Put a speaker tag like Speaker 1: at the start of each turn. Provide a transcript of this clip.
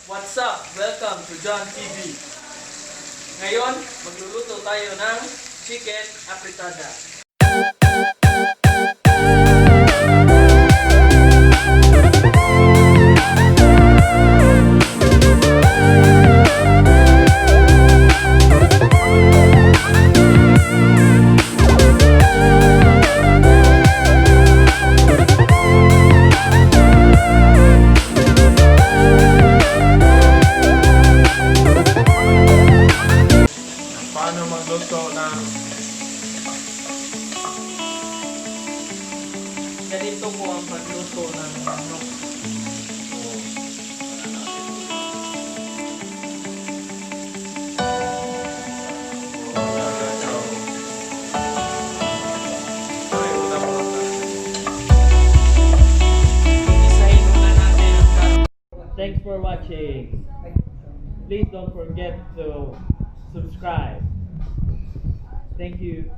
Speaker 1: What's up? Welcome to John TV. Ngayon, magluluto tayo ng Chicken Afritada.
Speaker 2: Paano magluto ng
Speaker 1: Ganito po ang pagluto ng manok. Isahin muna natin ang Thanks for watching. Please don't forget to subscribe. Thank you.